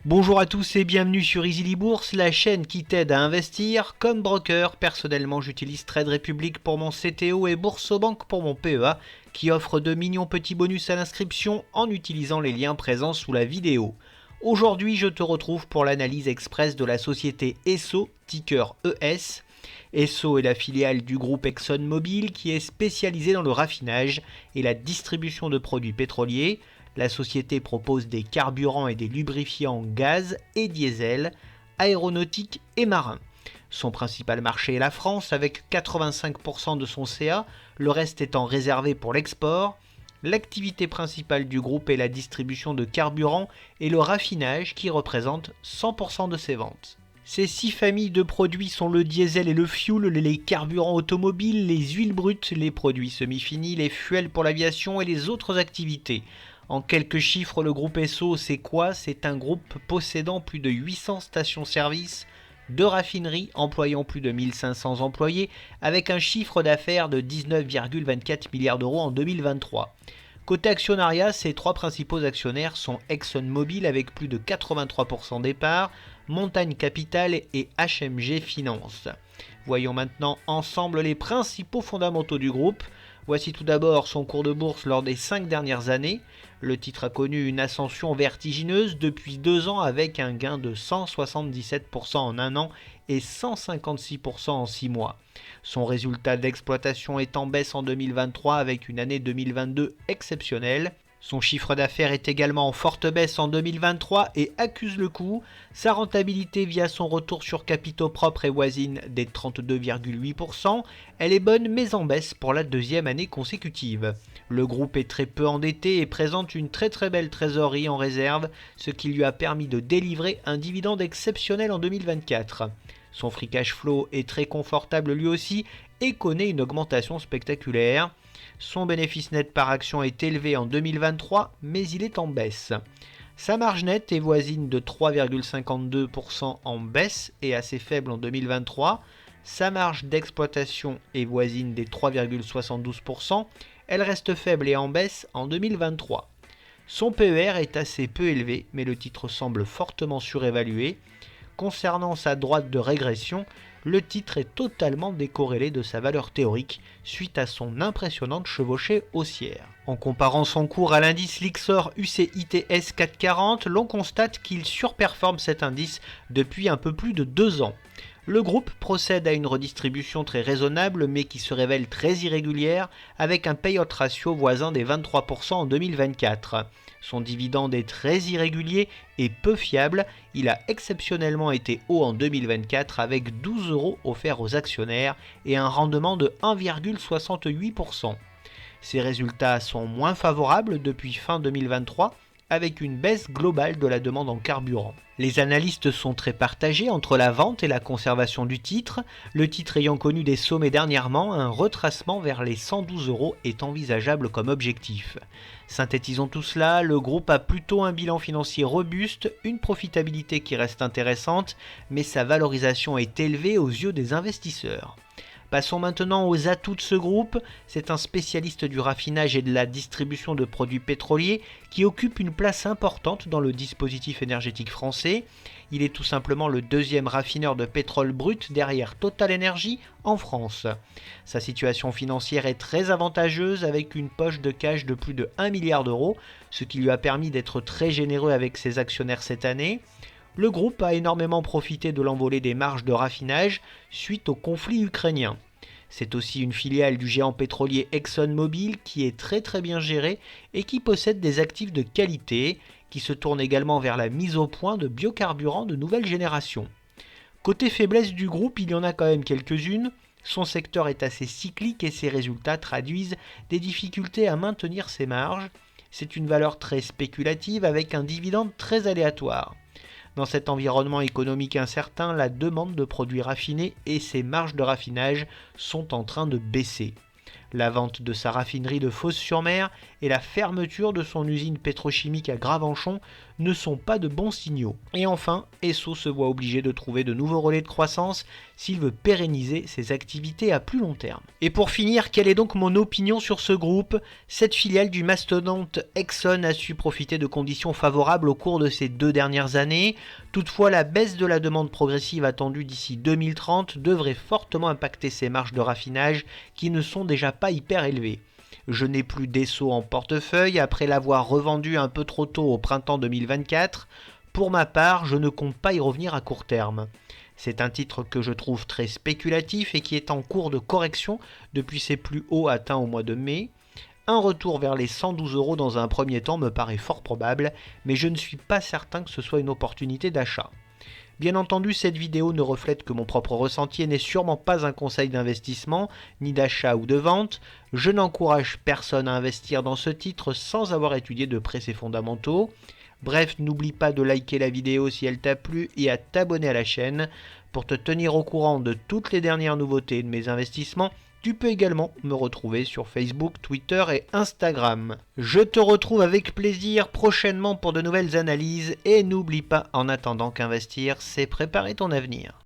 Bonjour à tous et bienvenue sur Easily Bourse, la chaîne qui t'aide à investir. Comme broker, personnellement j'utilise Trade Republic pour mon CTO et Boursobank pour mon PEA, qui offre de mignons petits bonus à l'inscription en utilisant les liens présents sous la vidéo. Aujourd'hui je te retrouve pour l'analyse express de la société Esso, ticker ES. Esso est la filiale du groupe ExxonMobil qui est spécialisée dans le raffinage et la distribution de produits pétroliers. La société propose des carburants et des lubrifiants gaz et diesel, aéronautiques et marins. Son principal marché est la France avec 85% de son CA, le reste étant réservé pour l'export. L'activité principale du groupe est la distribution de carburants et le raffinage qui représente 100% de ses ventes. Ces 6 familles de produits sont le diesel et le fuel, les carburants automobiles, les huiles brutes, les produits semi-finis, les fuels pour l'aviation et les autres activités. En quelques chiffres, le groupe Esso, c'est quoi? C'est un groupe possédant plus de 800 stations-service, de raffineries employant plus de 1500 employés, avec un chiffre d'affaires de 19,24 milliards d'euros en 2023. Côté actionnariat, ses 3 principaux actionnaires sont ExxonMobil avec plus de 83% des parts, Montagne Capital et HMG Finance. Voyons maintenant ensemble les principaux fondamentaux du groupe. Voici tout d'abord son cours de bourse lors des 5 dernières années. Le titre a connu une ascension vertigineuse depuis 2 ans avec un gain de 177% en 1 an et 156% en 6 mois. Son résultat d'exploitation est en baisse en 2023 avec une année 2022 exceptionnelle. Son chiffre d'affaires est également en forte baisse en 2023 et accuse le coup. Sa rentabilité via son retour sur capitaux propres est voisine des 32,8%. Elle est bonne mais en baisse pour la 2e année consécutive. Le groupe est très peu endetté et présente une très belle trésorerie en réserve, ce qui lui a permis de délivrer un dividende exceptionnel en 2024. Son free cash flow est très confortable lui aussi et connaît une augmentation spectaculaire. Son bénéfice net par action est élevé en 2023, mais il est en baisse. Sa marge nette est voisine de 3,52% en baisse et assez faible en 2023. Sa marge d'exploitation est voisine des 3,72%. Elle reste faible et en baisse en 2023. Son PER est assez peu élevé, mais le titre semble fortement surévalué. Concernant sa droite de régression, le titre est totalement décorrélé de sa valeur théorique suite à son impressionnante chevauchée haussière. En comparant son cours à l'indice Lyxor UCITS 440, l'on constate qu'il surperforme cet indice depuis un peu plus de 2 ans. Le groupe procède à une redistribution très raisonnable mais qui se révèle très irrégulière avec un payout ratio voisin des 23% en 2024. Son dividende est très irrégulier et peu fiable, il a exceptionnellement été haut en 2024 avec 12 € offerts aux actionnaires et un rendement de 1,68%. Ces résultats sont moins favorables depuis fin 2023 avec une baisse globale de la demande en carburant. Les analystes sont très partagés entre la vente et la conservation du titre. Le titre ayant connu des sommets dernièrement, un retracement vers les 112 € est envisageable comme objectif. Synthétisons tout cela, le groupe a plutôt un bilan financier robuste, une profitabilité qui reste intéressante, mais sa valorisation est élevée aux yeux des investisseurs. Passons maintenant aux atouts de ce groupe. C'est un spécialiste du raffinage et de la distribution de produits pétroliers qui occupe une place importante dans le dispositif énergétique français. Il est tout simplement le 2e raffineur de pétrole brut derrière Total Energy en France. Sa situation financière est très avantageuse avec une poche de cash de plus de 1 milliard d'euros, ce qui lui a permis d'être très généreux avec ses actionnaires cette année. Le groupe a énormément profité de l'envolée des marges de raffinage suite au conflit ukrainien. C'est aussi une filiale du géant pétrolier ExxonMobil qui est très bien gérée et qui possède des actifs de qualité, qui se tourne également vers la mise au point de biocarburants de nouvelle génération. Côté faiblesse du groupe, il y en a quand même quelques-unes. Son secteur est assez cyclique et ses résultats traduisent des difficultés à maintenir ses marges. C'est une valeur très spéculative avec un dividende très aléatoire. Dans cet environnement économique incertain, la demande de produits raffinés et ses marges de raffinage sont en train de baisser. La vente de sa raffinerie de Fos-sur-Mer et la fermeture de son usine pétrochimique à Gravenchon ne sont pas de bons signaux. Et enfin, Esso se voit obligé de trouver de nouveaux relais de croissance s'il veut pérenniser ses activités à plus long terme. Et pour finir, quelle est donc mon opinion sur ce groupe? Cette filiale du mastodonte Exxon a su profiter de conditions favorables au cours de ces 2 dernières années. Toutefois, la baisse de la demande progressive attendue d'ici 2030 devrait fortement impacter ses marges de raffinage qui ne sont déjà pas hyper élevées. Je n'ai plus d'Esso en portefeuille après l'avoir revendu un peu trop tôt au printemps 2024. Pour ma part, je ne compte pas y revenir à court terme. C'est un titre que je trouve très spéculatif et qui est en cours de correction depuis ses plus hauts atteints au mois de mai. Un retour vers les 112 € dans un premier temps me paraît fort probable, mais je ne suis pas certain que ce soit une opportunité d'achat. Bien entendu, cette vidéo ne reflète que mon propre ressenti et n'est sûrement pas un conseil d'investissement, ni d'achat ou de vente. Je n'encourage personne à investir dans ce titre sans avoir étudié de près ses fondamentaux. Bref, n'oublie pas de liker la vidéo si elle t'a plu et à t'abonner à la chaîne. Pour te tenir au courant de toutes les dernières nouveautés de mes investissements, tu peux également me retrouver sur Facebook, Twitter et Instagram. Je te retrouve avec plaisir prochainement pour de nouvelles analyses et n'oublie pas en attendant qu'investir, c'est préparer ton avenir.